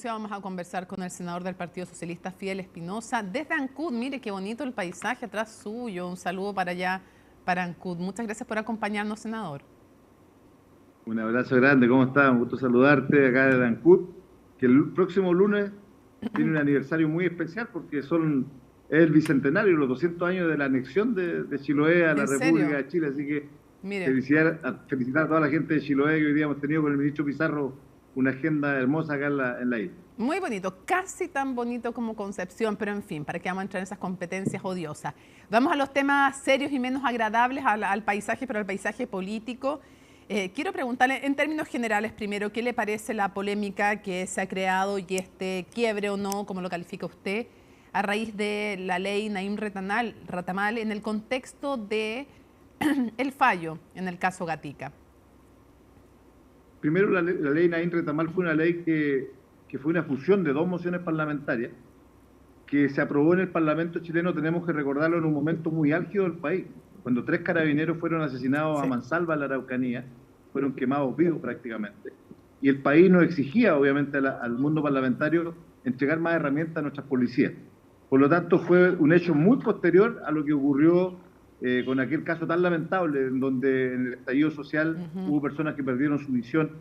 Vamos a conversar con el senador del Partido Socialista, Fidel Espinosa, desde Ancud. Mire qué bonito el paisaje atrás suyo. Un saludo para allá, para Ancud. Muchas gracias por acompañarnos, senador. Un abrazo grande, ¿cómo estás? Un gusto saludarte acá de Ancud, que el próximo lunes tiene un aniversario muy especial porque es el bicentenario, los 200 años de la anexión de Chiloé a la ¿En República serio? de Chile, así que Mire, felicitar a toda la gente de Chiloé que hoy día hemos tenido con el ministro Pizarro una agenda hermosa acá en la isla. muy bonito, casi tan bonito como Concepción, pero en fin, ¿para qué vamos a entrar en esas competencias odiosas? Vamos a los temas serios y menos agradables, al paisaje, pero al paisaje político. Quiero preguntarle, en términos generales, primero, ¿qué le parece la polémica que se ha creado y este quiebre o no, como lo califica usted, a raíz de la ley Naim Ratamal en el contexto de el fallo en el caso Gatica? Primero, la ley Naim Retamal fue una ley que fue una fusión de dos mociones parlamentarias que se aprobó en el Parlamento chileno. Tenemos que recordarlo en un momento muy álgido del país, cuando 3 carabineros fueron asesinados a Sí. mansalva en la Araucanía, fueron quemados vivos prácticamente, y el país nos exigía, obviamente, al mundo parlamentario entregar más herramientas a nuestras policías. Por lo tanto, fue un hecho muy posterior a lo que ocurrió con aquel caso tan lamentable, en donde en el estallido social hubo personas que perdieron su visión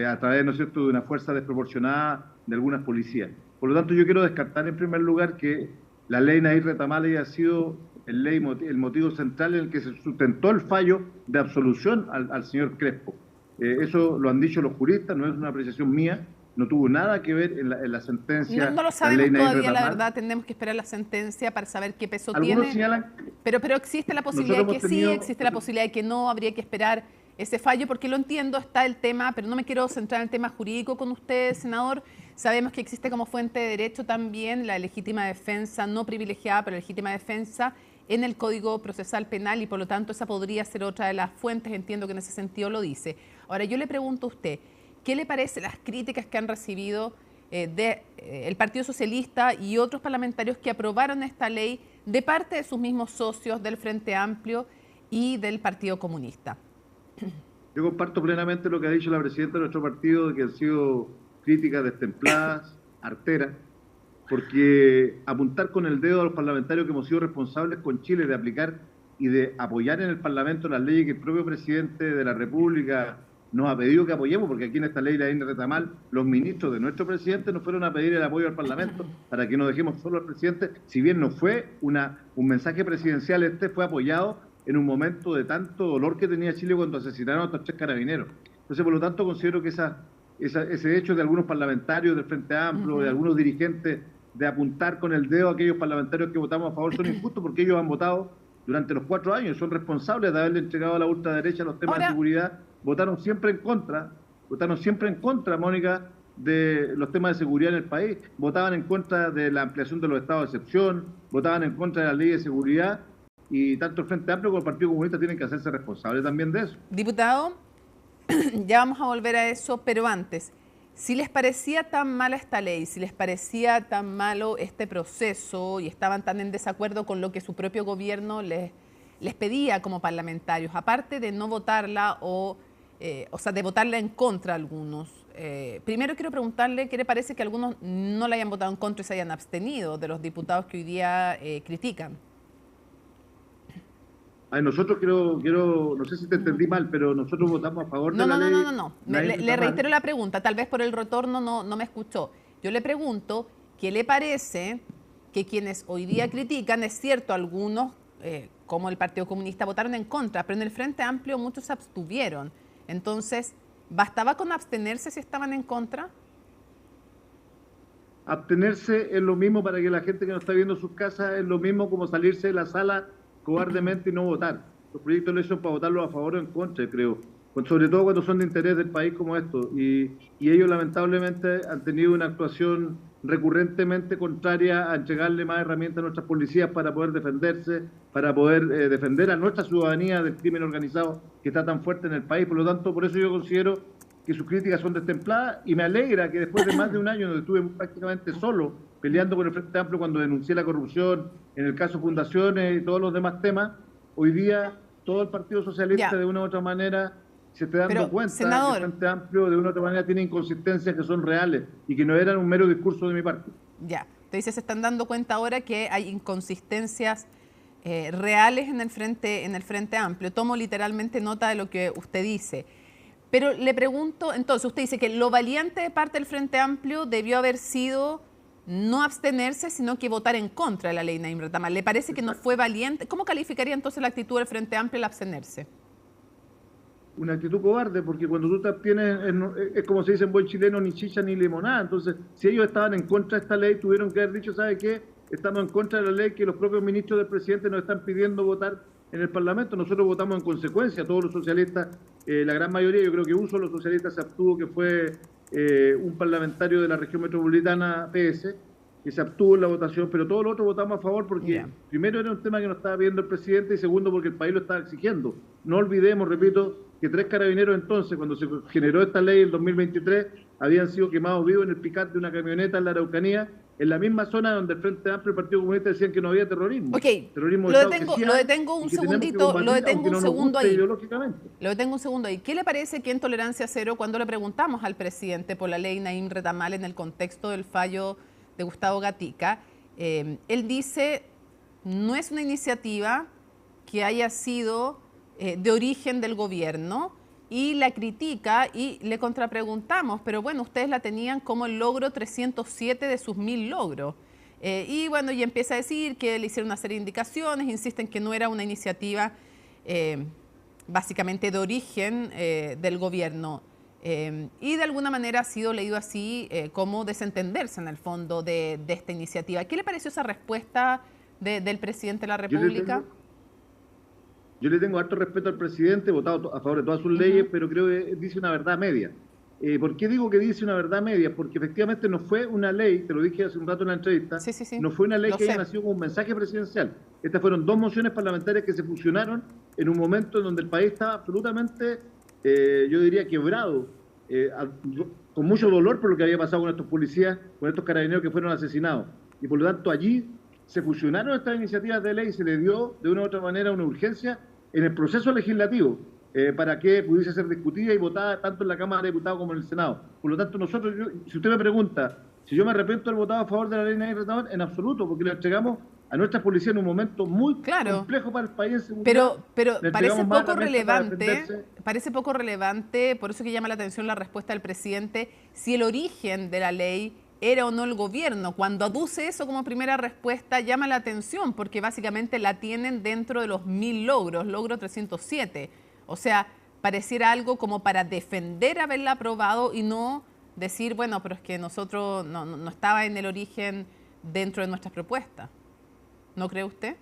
a través, ¿no es cierto?, de una fuerza desproporcionada de algunas policías. Por lo tanto, yo quiero descartar en primer lugar que la ley Nair Retamal haya sido el motivo central en el que se sustentó el fallo de absolución al señor Crespo. Eso lo han dicho los juristas, no es una apreciación mía, no tuvo nada que ver en la sentencia. No lo La ley sabemos Nair todavía, la Retamal. verdad, tendremos que esperar la sentencia para saber qué peso Algunos tiene, señalan, pero existe la posibilidad nosotros de que hemos sí, tenido, existe la posibilidad de que no, habría que esperar ese fallo, porque lo entiendo, está el tema, pero no me quiero centrar en el tema jurídico con usted, senador. Sabemos que existe como fuente de derecho también la legítima defensa, no privilegiada, pero legítima defensa en el Código Procesal Penal y por lo tanto esa podría ser otra de las fuentes, entiendo que en ese sentido lo dice. Ahora yo le pregunto a usted, ¿qué le parece las críticas que han recibido el Partido Socialista y otros parlamentarios que aprobaron esta ley de parte de sus mismos socios del Frente Amplio y del Partido Comunista? yo comparto plenamente lo que ha dicho la presidenta de nuestro partido, de que han sido críticas destempladas, arteras, porque apuntar con el dedo a los parlamentarios que hemos sido responsables con Chile de aplicar y de apoyar en el Parlamento las leyes que el propio presidente de la República nos ha pedido que apoyemos, porque aquí en esta ley, la ley Retamal, los ministros de nuestro presidente nos fueron a pedir el apoyo al Parlamento para que no dejemos solo al presidente. Si bien no fue un mensaje presidencial, este fue apoyado en un momento de tanto dolor que tenía Chile cuando asesinaron a estos 3 carabineros. Entonces, por lo tanto, considero que ese hecho de algunos parlamentarios del Frente Amplio, de algunos dirigentes, de apuntar con el dedo a aquellos parlamentarios que votamos a favor son injustos, porque ellos han votado durante los 4 años, son responsables de haberle entregado a la ultraderecha los temas de Ahora, seguridad, votaron siempre en contra, Mónica, de los temas de seguridad en el país, votaban en contra de la ampliación de los estados de excepción, votaban en contra de la ley de seguridad, y tanto el Frente Amplio como el Partido Comunista tienen que hacerse responsables también de eso. diputado, ya vamos a volver a eso, pero antes, si les parecía tan mala esta ley, si les parecía tan malo este proceso y estaban tan en desacuerdo con lo que su propio gobierno les pedía como parlamentarios, aparte de no votarla o sea, de votarla en contra a algunos, primero quiero preguntarle qué le parece que algunos no la hayan votado en contra y se hayan abstenido de los diputados que hoy día critican. Ay, nosotros no sé si te entendí mal, pero nosotros votamos a favor de No, la no, no, no, ley no, no. Nair Le Retamal. reitero la pregunta, tal vez por el retorno no me escuchó. Yo le pregunto, ¿qué le parece que quienes hoy día critican, es cierto, algunos, como el Partido Comunista, votaron en contra, pero en el Frente Amplio muchos se abstuvieron? Entonces, ¿bastaba con abstenerse si estaban en contra? Abstenerse es lo mismo para que la gente que nos está viendo en sus casas, es lo mismo como salirse de la sala cobardemente y no votar. Los proyectos de ley son para votarlos a favor o en contra, creo. Sobre todo cuando son de interés del país como estos. Y ellos lamentablemente han tenido una actuación recurrentemente contraria a entregarle más herramientas a nuestras policías para poder defenderse, para poder defender a nuestra ciudadanía del crimen organizado que está tan fuerte en el país. Por lo tanto, por eso yo considero que sus críticas son destempladas, y me alegra que después de más de un año donde estuve prácticamente solo peleando con el Frente Amplio cuando denuncié la corrupción en el caso Fundaciones y todos los demás temas, hoy día todo el Partido Socialista Ya, de una u otra manera se esté dando Pero, cuenta que el senador, Frente Amplio de una u otra manera tiene inconsistencias que son reales y que no eran un mero discurso de mi parte. ya, te dice, se están dando cuenta ahora que hay inconsistencias reales en el Frente Amplio. Tomo literalmente nota de lo que usted dice. Pero le pregunto, entonces, usted dice que lo valiente de parte del Frente Amplio debió haber sido no abstenerse, sino que votar en contra de la ley Naim Retamal. ¿Le parece que no fue valiente? ¿Cómo calificaría entonces la actitud del Frente Amplio al abstenerse? Una actitud cobarde, porque cuando tú te abstienes, es como se dice en buen chileno, ni chicha ni limonada. Entonces, si ellos estaban en contra de esta ley, tuvieron que haber dicho, ¿sabe qué? Estamos en contra de la ley que los propios ministros del presidente nos están pidiendo votar en el Parlamento. Nosotros votamos en consecuencia, todos los socialistas, la gran mayoría, yo creo que un solo socialista se abstuvo, que fue un parlamentario de la región metropolitana PS, que se abstuvo en la votación, pero todos los otros votamos a favor porque primero era un tema que nos estaba pidiendo el presidente y segundo porque el país lo estaba exigiendo. No olvidemos, repito, que 3 carabineros entonces, cuando se generó esta ley en 2023, habían sido quemados vivos en el picat de una camioneta en la Araucanía, en la misma zona donde el Frente Amplio y el Partido Comunista decían que no había terrorismo. Ok, Terrorismo lo detengo un segundito, lo detengo un segundo ahí. Lo detengo un segundo ahí. ¿Qué le parece que en Tolerancia Cero, cuando le preguntamos al presidente por la ley Naim Retamal en el contexto del fallo de Gustavo Gatica, él dice, no es una iniciativa que haya sido de origen del gobierno, y la critica y le contrapreguntamos, pero bueno, ustedes la tenían como el logro 307 de sus 1000 logros. Y bueno, y empieza a decir que le hicieron una serie de indicaciones, insisten que no era una iniciativa básicamente de origen del gobierno. Y de alguna manera ha sido leído así como desentenderse en el fondo de esta iniciativa. ¿Qué le pareció esa respuesta del presidente de la República? Yo le tengo harto respeto al presidente, he votado a favor de todas sus leyes, pero creo que dice una verdad media. ¿Por qué digo que dice una verdad media? Porque efectivamente no fue una ley, te lo dije hace un rato en la entrevista, no fue una ley que haya nacido como un mensaje presidencial. Estas fueron 2 mociones parlamentarias que se fusionaron en un momento en donde el país estaba absolutamente, yo diría, quebrado, con mucho dolor por lo que había pasado con estos policías, con estos carabineros que fueron asesinados. Y por lo tanto allí se fusionaron estas iniciativas de ley y se le dio de una u otra manera una urgencia en el proceso legislativo para que pudiese ser discutida y votada tanto en la Cámara de Diputados como en el Senado. Por lo tanto, nosotros, si usted me pregunta si yo me arrepiento de haber votado a favor de la ley Naim Retamal, en absoluto, porque la entregamos a nuestras policías en un momento muy complejo para el país en seguridad. Pero parece poco relevante, por eso que llama la atención la respuesta del presidente, si el origen de la ley era o no el gobierno. Cuando aduce eso como primera respuesta, llama la atención, porque básicamente la tienen dentro de los 1000 logros, logro 307. O sea, pareciera algo como para defender haberla aprobado y no decir, bueno, pero es que nosotros no estaba en el origen dentro de nuestras propuestas. ¿No cree usted?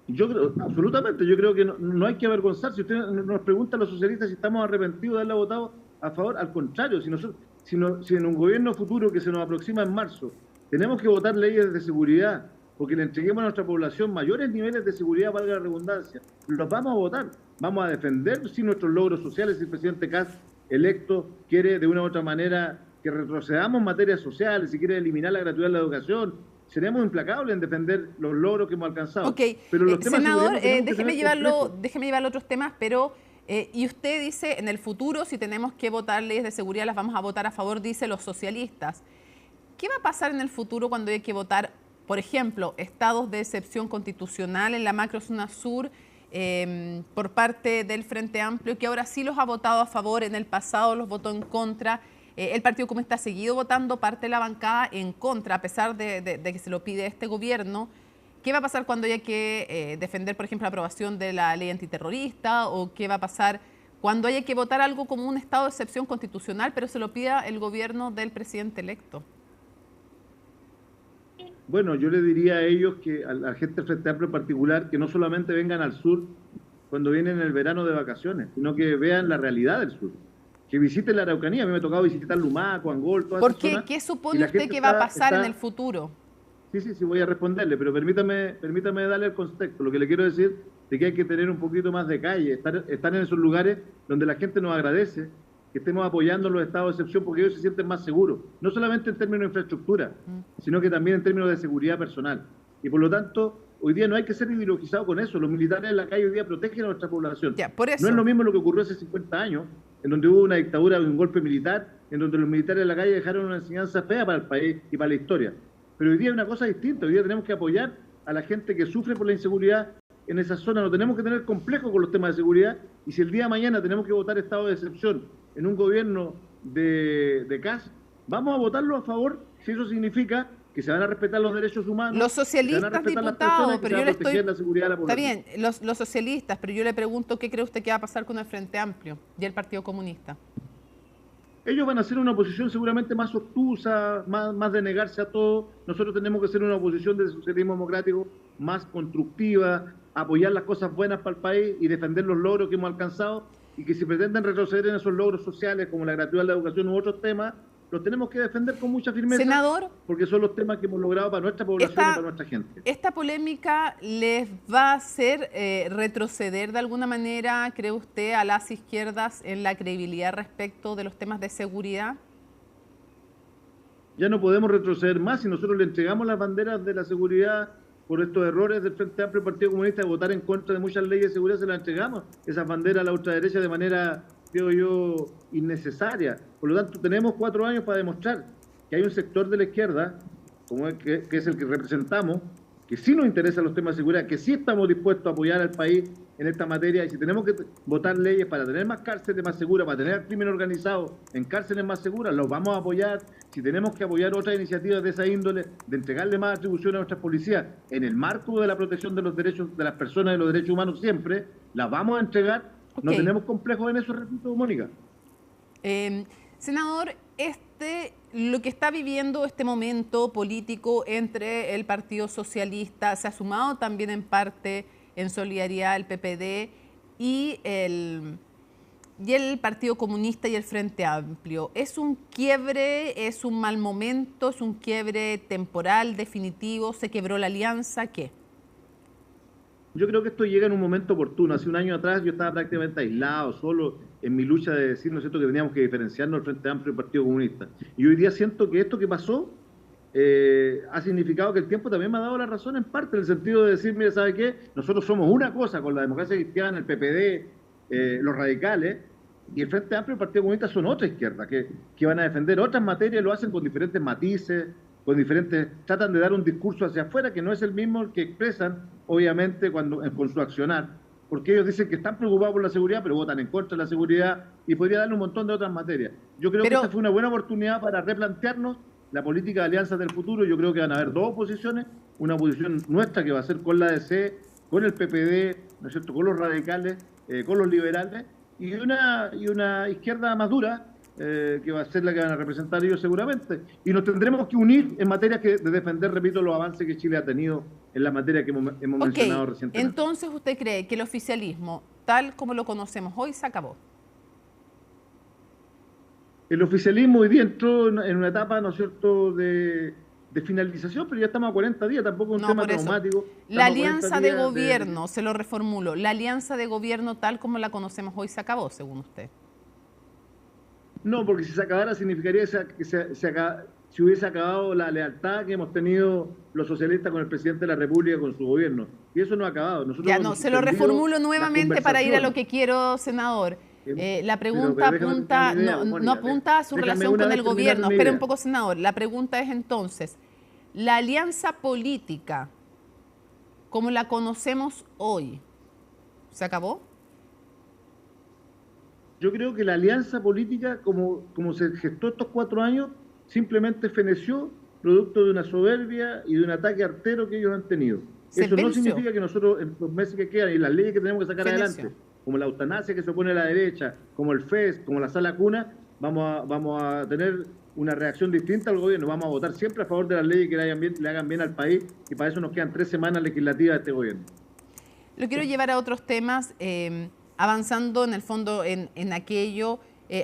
Yo creo, absolutamente, yo creo que no hay que avergonzarse. Si usted nos pregunta a los socialistas si estamos arrepentidos de haberla votado a favor, al contrario, si en un gobierno futuro que se nos aproxima en marzo tenemos que votar leyes de seguridad porque le entreguemos a nuestra población mayores niveles de seguridad, valga la redundancia, los vamos a votar, vamos a defender nuestros logros sociales. Si el presidente Kast electo quiere de una u otra manera que retrocedamos en materias sociales, si quiere eliminar la gratuidad de la educación, seremos implacables en defender los logros que hemos alcanzado. Ok, pero los temas senador, déjeme llevarlo a otros temas, pero y usted dice, en el futuro, si tenemos que votar leyes de seguridad, las vamos a votar a favor, dice los socialistas. ¿Qué va a pasar en el futuro cuando hay que votar, por ejemplo, estados de excepción constitucional en la macrozona sur por parte del Frente Amplio, que ahora sí los ha votado a favor, en el pasado los votó en contra? El Partido Comunista ha seguido votando, parte de la bancada en contra, a pesar de que se lo pide este gobierno. ¿Qué va a pasar cuando haya que defender, por ejemplo, la aprobación de la ley antiterrorista? ¿O qué va a pasar cuando haya que votar algo como un estado de excepción constitucional, pero se lo pida el gobierno del presidente electo? Bueno, yo le diría a ellos, que a la gente del Frente Amplio en particular, que no solamente vengan al sur cuando vienen en el verano de vacaciones, sino que vean la realidad del sur. Que visiten la Araucanía. A mí me ha tocado visitar Lumaco, Angol, todas esas zonas. ¿Qué supone usted que va a pasar en el futuro? Sí, voy a responderle, pero permítame darle el contexto. Lo que le quiero decir es que hay que tener un poquito más de calle, estar en esos lugares donde la gente nos agradece que estemos apoyando los estados de excepción, porque ellos se sienten más seguros, no solamente en términos de infraestructura, sino que también en términos de seguridad personal. Y por lo tanto, hoy día no hay que ser ideologizado con eso. Los militares en la calle hoy día protegen a nuestra población. Ya, por eso. No es lo mismo lo que ocurrió hace 50 años, en donde hubo una dictadura, un golpe militar, en donde los militares en la calle dejaron una enseñanza fea para el país y para la historia. Pero hoy día hay una cosa distinta. Hoy día tenemos que apoyar a la gente que sufre por la inseguridad en esa zona. No tenemos que tener complejo con los temas de seguridad. Y si el día de mañana tenemos que votar estado de excepción en un gobierno de CAS, vamos a votarlo a favor si eso significa que se van a respetar los derechos humanos. Los socialistas, diputados, pero yo le estoy... La seguridad de la población. Está bien, los socialistas, pero yo le pregunto qué cree usted que va a pasar con el Frente Amplio y el Partido Comunista. Ellos van a hacer una oposición seguramente más obtusa, más de negarse a todo. Nosotros tenemos que ser una oposición de socialismo democrático más constructiva, apoyar las cosas buenas para el país y defender los logros que hemos alcanzado, y que si pretenden retroceder en esos logros sociales como la gratuidad de la educación u otros temas, los tenemos que defender con mucha firmeza, senador, porque son los temas que hemos logrado para nuestra población y para nuestra gente. ¿Esta polémica les va a hacer retroceder de alguna manera, cree usted, a las izquierdas en la credibilidad respecto de los temas de seguridad? Ya no podemos retroceder más si nosotros le entregamos las banderas de la seguridad por estos errores del Frente Amplio y Partido Comunista de votar en contra de muchas leyes de seguridad. Se las entregamos, esas banderas, a la ultraderecha de manera, creo yo, innecesaria. Por lo tanto, tenemos 4 años para demostrar que hay un sector de la izquierda, como que es el que representamos, que sí nos interesan los temas de seguridad, que sí estamos dispuestos a apoyar al país en esta materia, y si tenemos que votar leyes para tener más cárceles más seguras, para tener al crimen organizado en cárceles más seguras, los vamos a apoyar. Si tenemos que apoyar otras iniciativas de esa índole, de entregarle más atribuciones a nuestras policías en el marco de la protección de los derechos de las personas y los derechos humanos siempre, las vamos a entregar. Okay. No tenemos complejos en eso, repito, Mónica. Senador, lo que está viviendo este momento político entre el Partido Socialista, se ha sumado también en parte en solidaridad el PPD y el Partido Comunista y el Frente Amplio. ¿Es un quiebre, es un mal momento, es un quiebre temporal, definitivo? ¿Se quebró la alianza? ¿Qué? Yo creo que esto llega en un momento oportuno. Hace un año atrás yo estaba prácticamente aislado, solo en mi lucha de decir, ¿no es cierto?, que teníamos que diferenciarnos el Frente Amplio y el Partido Comunista. Y hoy día siento que esto que pasó ha significado que el tiempo también me ha dado la razón en parte, en el sentido de decir, mire, ¿sabe qué? Nosotros somos una cosa con la democracia cristiana, el PPD, los radicales, y el Frente Amplio y el Partido Comunista son otra izquierda, que van a defender otras materias, lo hacen con diferentes matices, tratan de dar un discurso hacia afuera que no es el mismo que expresan, obviamente, con su accionar, porque ellos dicen que están preocupados por la seguridad, pero votan en contra de la seguridad, y podría darle un montón de otras materias. Yo creo que esta fue una buena oportunidad para replantearnos la política de alianzas del futuro. Yo creo que van a haber 2 oposiciones, una oposición nuestra que va a ser con la ADC, con el PPD, ¿no es cierto?, con los radicales, con los liberales, y una izquierda más dura, que va a ser la que van a representar ellos seguramente. Y nos tendremos que unir en materia de defender, repito, los avances que Chile ha tenido en la materia que hemos mencionado recientemente. Entonces, ¿usted cree que el oficialismo, tal como lo conocemos hoy, se acabó? El oficialismo hoy día entró en una etapa, ¿no es cierto?, de finalización, pero ya estamos a 40 días, tampoco es un tema traumático. La alianza de gobierno, se lo reformulo, la alianza de gobierno tal como la conocemos hoy se acabó, según usted. No, porque si se acabara significaría que se hubiese acabado la lealtad que hemos tenido los socialistas con el presidente de la República, con su gobierno. Y eso no ha acabado. Nosotros ya no, se lo reformulo nuevamente para ir a lo que quiero, senador. La pregunta apunta, no apunta a su relación con el gobierno. Espera un poco, senador. La pregunta es entonces, ¿la alianza política, como la conocemos hoy, se acabó? Yo creo que la alianza política, como se gestó estos 4 años, simplemente feneció producto de una soberbia y de un ataque artero que ellos han tenido. Eso no significa que nosotros, en los meses que quedan y las leyes que tenemos que sacar adelante, como la eutanasia que se opone a la derecha, como el FES, como la sala cuna, vamos a tener una reacción distinta al gobierno. Vamos a votar siempre a favor de las leyes que le hagan bien al país, y para eso nos quedan 3 semanas legislativas de este gobierno. Lo quiero llevar a otros temas, avanzando en el fondo en aquello.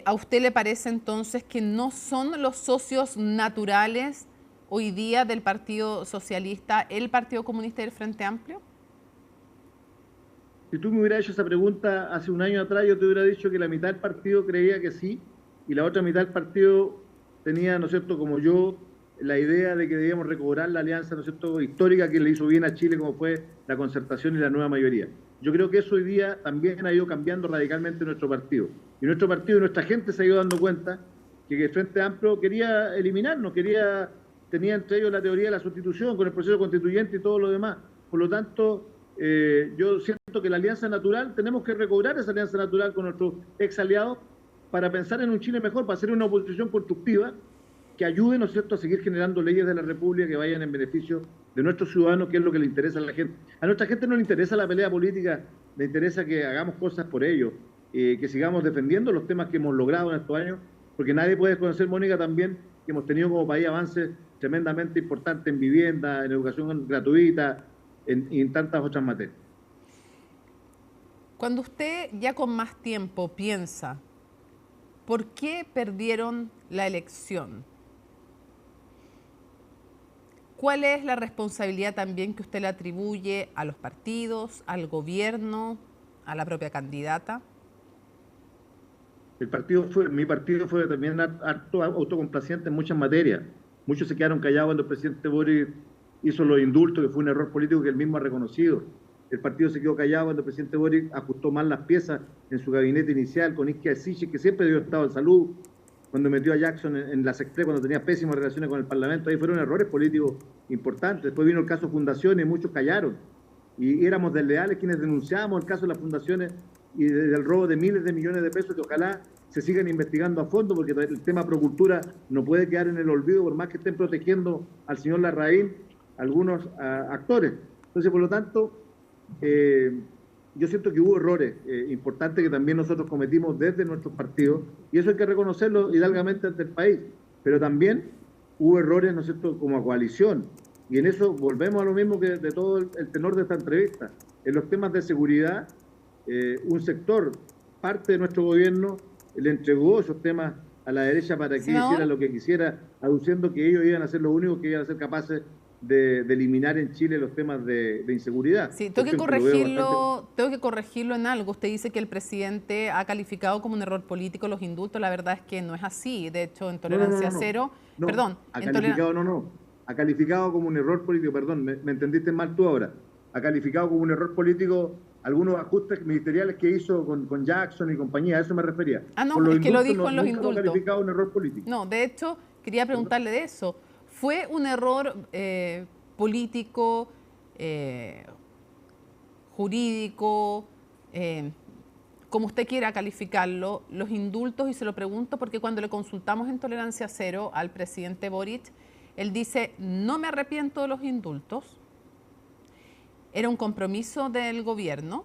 ¿A usted le parece entonces que no son los socios naturales hoy día del Partido Socialista el Partido Comunista y el Frente Amplio? Si tú me hubieras hecho esa pregunta hace un año atrás, yo te hubiera dicho que la mitad del partido creía que sí, y la otra mitad del partido tenía, ¿no es cierto?, como yo, la idea de que debíamos recobrar la alianza, ¿no es cierto?, histórica que le hizo bien a Chile, como fue la concertación y la nueva mayoría. Yo creo que eso hoy día también ha ido cambiando radicalmente nuestro partido. Y nuestro partido y nuestra gente se ha ido dando cuenta que el Frente Amplio quería eliminarnos, tenía entre ellos la teoría de la sustitución con el proceso constituyente y todo lo demás. Por lo tanto, yo siento que la alianza natural, tenemos que recobrar esa alianza natural con nuestros ex aliados para pensar en un Chile mejor, para hacer una oposición constructiva que ayude, ¿no es cierto?, a seguir generando leyes de la República que vayan en beneficio de nuestros ciudadanos, que es lo que le interesa a la gente. A nuestra gente no le interesa la pelea política, le interesa que hagamos cosas por ellos, que sigamos defendiendo los temas que hemos logrado en estos años, porque nadie puede desconocer, Mónica, también que hemos tenido como país avances tremendamente importantes en vivienda, en educación gratuita y en tantas otras materias. Cuando usted ya con más tiempo piensa, ¿por qué perdieron la elección? ¿Cuál es la responsabilidad también que usted le atribuye a los partidos, al gobierno, a la propia candidata? Mi partido fue también harto autocomplaciente en muchas materias. Muchos se quedaron callados cuando el presidente Boric hizo los indultos, que fue un error político que él mismo ha reconocido. El partido se quedó callado cuando el presidente Boric ajustó mal las piezas en su gabinete inicial con Isquia Siche, que siempre dio estado de salud, cuando metió a Jackson en la Sexpress, cuando tenía pésimas relaciones con el Parlamento. Ahí fueron errores políticos importantes. Después vino el caso Fundaciones y muchos callaron. Y éramos desleales quienes denunciábamos el caso de las fundaciones y del robo de miles de millones de pesos, que ojalá se sigan investigando a fondo, porque el tema Procultura no puede quedar en el olvido, por más que estén protegiendo al señor Larraín algunos actores. Entonces, por lo tanto, yo siento que hubo errores importantes que también nosotros cometimos desde nuestros partidos, y eso hay que reconocerlo hidalgamente ante el país, pero también hubo errores, ¿no es cierto?, como coalición, y en eso volvemos a lo mismo que de todo el tenor de esta entrevista. En los temas de seguridad, un sector, parte de nuestro gobierno, le entregó esos temas a la derecha para que hiciera lo que quisiera, aduciendo que ellos iban a ser los únicos que iban a ser capaces de eliminar en Chile los temas de inseguridad. Sí, tengo que corregirlo en algo. Usted dice que el presidente ha calificado como un error político los indultos. La verdad es que no es así. De hecho, en Tolerancia Cero... No, perdón. Ha calificado como un error político, perdón, me entendiste mal tú ahora. Ha calificado como un error político algunos ajustes ministeriales que hizo con Jackson y compañía, a eso me refería. Ah, no, es que lo dijo en los indultos. No ha calificado un error político. No, de hecho, quería preguntarle de eso. ¿Fue un error político, jurídico, como usted quiera calificarlo, los indultos? Y se lo pregunto porque cuando le consultamos en Tolerancia Cero al presidente Boric, él dice, no me arrepiento de los indultos, era un compromiso del gobierno,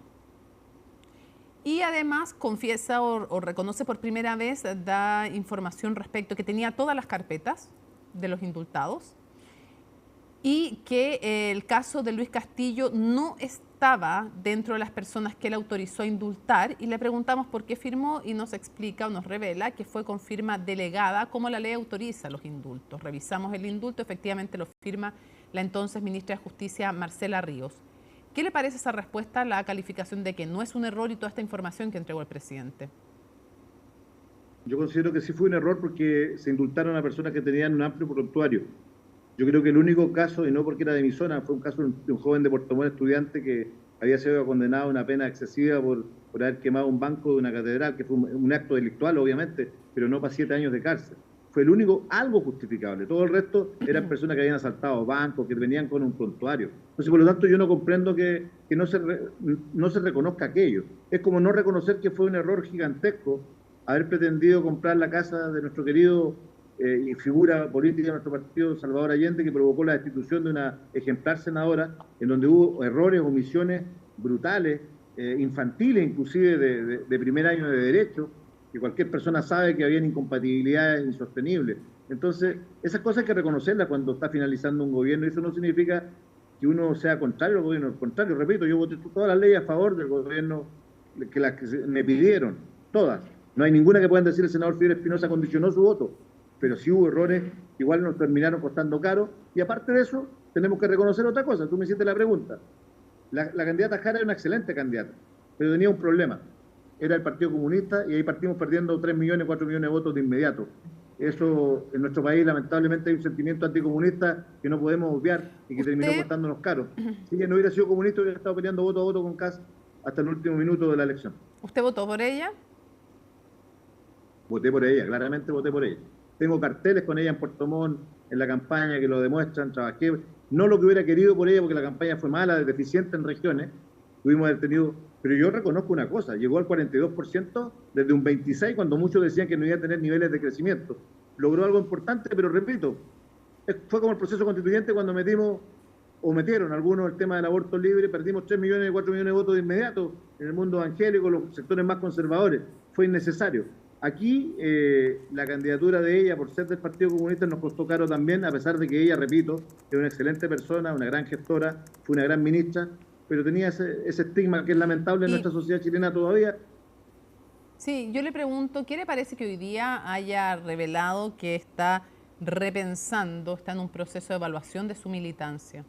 y además confiesa o reconoce por primera vez, da información respecto que tenía todas las carpetas de los indultados y que el caso de Luis Castillo no estaba dentro de las personas que él autorizó a indultar, y le preguntamos por qué firmó y nos explica o nos revela que fue con firma delegada, como la ley autoriza los indultos. Revisamos el indulto, efectivamente lo firma la entonces ministra de Justicia, Marcela Ríos. ¿Qué le parece esa respuesta, la calificación de que no es un error y toda esta información que entregó el presidente? Yo considero que sí fue un error porque se indultaron a personas que tenían un amplio prontuario. Yo creo que el único caso, y no porque era de mi zona, fue un caso de un joven de Puerto Montt, estudiante, que había sido condenado a una pena excesiva por haber quemado un banco de una catedral, que fue un acto delictual, obviamente, pero no para 7 años de cárcel. Fue el único algo justificable. Todo el resto eran personas que habían asaltado bancos, que venían con un prontuario. Entonces, por lo tanto, yo no comprendo que no se reconozca aquello. Es como no reconocer que fue un error gigantesco haber pretendido comprar la casa de nuestro querido y figura política de nuestro partido, Salvador Allende, que provocó la destitución de una ejemplar senadora, en donde hubo errores, omisiones brutales, infantiles inclusive de primer año de Derecho, que cualquier persona sabe que habían incompatibilidades insostenibles. Entonces, esas cosas hay que reconocerlas cuando está finalizando un gobierno, y eso no significa que uno sea contrario al gobierno. Al contrario, repito, yo voté todas las leyes a favor del gobierno, que las que me pidieron, todas. No hay ninguna que puedan decir el senador Fidel Espinosa condicionó su voto, pero sí hubo errores que igual nos terminaron costando caro, y aparte de eso, tenemos que reconocer otra cosa. Tú me hiciste la pregunta. La candidata Jara era una excelente candidata, pero tenía un problema. Era el Partido Comunista, y ahí partimos perdiendo 3 millones, 4 millones de votos de inmediato. Eso en nuestro país lamentablemente hay un sentimiento anticomunista que no podemos obviar y que terminó costándonos caro. Si ella no hubiera sido comunista, hubiera estado peleando voto a voto con Kast hasta el último minuto de la elección. ¿Usted votó por ella? Voté por ella, claramente voté por ella. Tengo carteles con ella en Puerto Montt, en la campaña, que lo demuestran. Trabajé, no lo que hubiera querido por ella, porque la campaña fue mala, deficiente en regiones. Tuvimos haber tenido, pero yo reconozco una cosa, llegó al 42% desde un 26%, cuando muchos decían que no iba a tener niveles de crecimiento. Logró algo importante, pero repito, fue como el proceso constituyente cuando metieron algunos el tema del aborto libre, perdimos 3 millones, 4 millones de votos de inmediato en el mundo evangélico, los sectores más conservadores. Fue innecesario. Aquí la candidatura de ella por ser del Partido Comunista nos costó caro también, a pesar de que ella, repito, es una excelente persona, una gran gestora, fue una gran ministra, pero tenía ese estigma que es lamentable en nuestra sociedad chilena todavía. Sí, yo le pregunto, ¿qué le parece que hoy día haya revelado que está repensando, está en un proceso de evaluación de su militancia?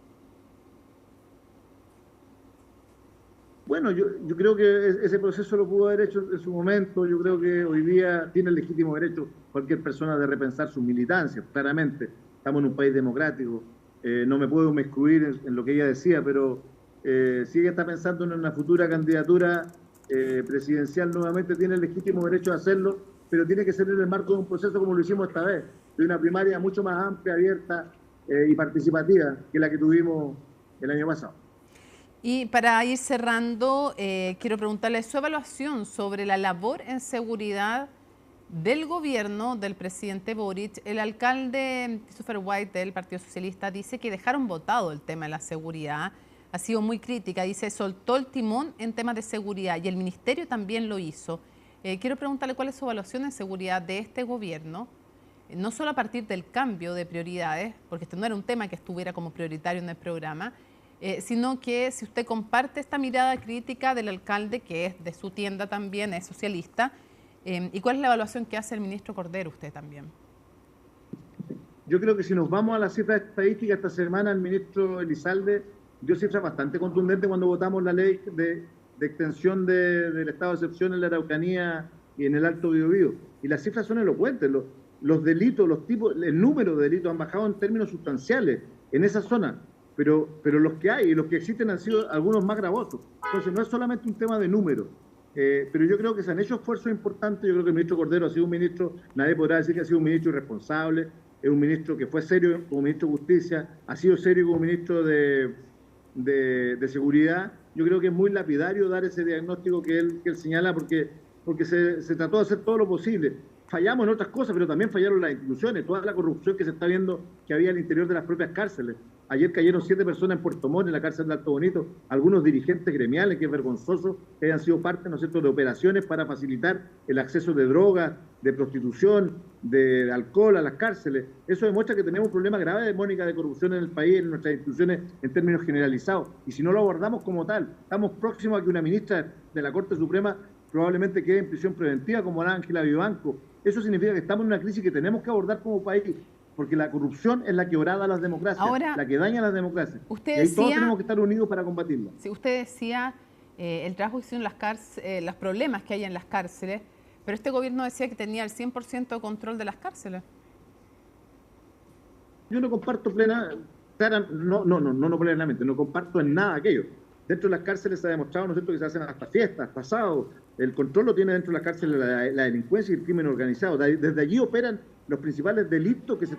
Bueno, yo creo que ese proceso lo pudo haber hecho en su momento. Yo creo que hoy día tiene el legítimo derecho cualquier persona de repensar sus militancias, claramente. Estamos en un país democrático. No me puedo excluir en lo que ella decía, pero si ella está pensando en una futura candidatura presidencial nuevamente, tiene el legítimo derecho de hacerlo, pero tiene que ser en el marco de un proceso como lo hicimos esta vez, de una primaria mucho más amplia, abierta y participativa que la que tuvimos el año pasado. Y para ir cerrando, quiero preguntarle su evaluación sobre la labor en seguridad del gobierno del presidente Boric. El alcalde Christopher White del Partido Socialista dice que dejaron botado el tema de la seguridad. Ha sido muy crítica, dice, soltó el timón en temas de seguridad y el ministerio también lo hizo. Quiero preguntarle cuál es su evaluación en seguridad de este gobierno, no solo a partir del cambio de prioridades, porque este no era un tema que estuviera como prioritario en el programa, sino que si usted comparte esta mirada crítica del alcalde, que es de su tienda también, es socialista, y cuál es la evaluación que hace el ministro Cordero, usted también. Yo creo que si nos vamos a las cifras estadísticas, esta semana el ministro Elizalde dio cifras bastante contundentes cuando votamos la ley de extensión del estado de excepción en la Araucanía y en el Alto Biobío. Y las cifras son elocuentes. Los delitos, el número de delitos han bajado en términos sustanciales en esa zona. Pero los que hay y los que existen han sido algunos más gravosos. Entonces no es solamente un tema de números, pero yo creo que se han hecho esfuerzos importantes. Yo creo que el ministro Cordero ha sido un ministro, nadie podrá decir que ha sido un ministro irresponsable, es un ministro que fue serio como ministro de Justicia, ha sido serio como ministro de Seguridad. Yo creo que es muy lapidario dar ese diagnóstico que él señala porque se trató de hacer todo lo posible. Fallamos en otras cosas, pero también fallaron las instituciones, toda la corrupción que se está viendo que había al interior de las propias cárceles. Ayer cayeron 7 personas en Puerto Montt, en la cárcel de Alto Bonito, algunos dirigentes gremiales, que es vergonzoso que hayan sido parte, ¿no es cierto?, de operaciones para facilitar el acceso de drogas, de prostitución, de alcohol a las cárceles. Eso demuestra que tenemos un problema grave, Mónica, de corrupción en el país, en nuestras instituciones en términos generalizados. Y si no lo abordamos como tal, estamos próximos a que una ministra de la Corte Suprema probablemente quede en prisión preventiva, como la Ángela Vivanco. Eso significa que estamos en una crisis que tenemos que abordar como país, porque la corrupción es la que orada a las democracias, ahora, la que daña a las democracias. Usted y ahí todos tenemos que estar unidos para combatirla. Sí, usted decía el trabajo que hicieron los problemas que hay en las cárceles, pero este gobierno decía que tenía el 100% de control de las cárceles. Yo no comparto plenamente, no comparto en nada aquello. Dentro de las cárceles se ha demostrado, ¿no es cierto?, que se hacen hasta fiestas, hasta sábados. El control lo tiene dentro de las cárceles la delincuencia y el crimen organizado. Desde allí operan los principales delitos que se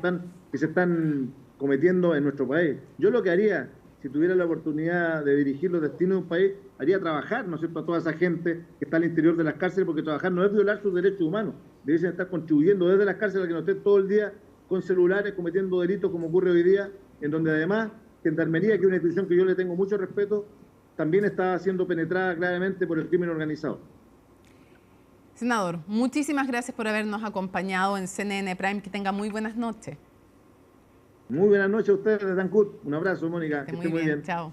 están cometiendo en nuestro país. Yo lo que haría, si tuviera la oportunidad de dirigir los destinos de un país, haría trabajar, ¿no es cierto?, a toda esa gente que está al interior de las cárceles, porque trabajar no es violar sus derechos humanos. Deberían estar contribuyendo desde las cárceles a que no estén todo el día con celulares cometiendo delitos como ocurre hoy día, en donde además Gendarmería, que es una institución que yo le tengo mucho respeto, también está siendo penetrada gravemente por el crimen organizado. Senador, muchísimas gracias por habernos acompañado en CNN Prime. Que tenga muy buenas noches. Muy buenas noches a ustedes desde Ancud. Un abrazo, Mónica. Que esté muy bien. Chao.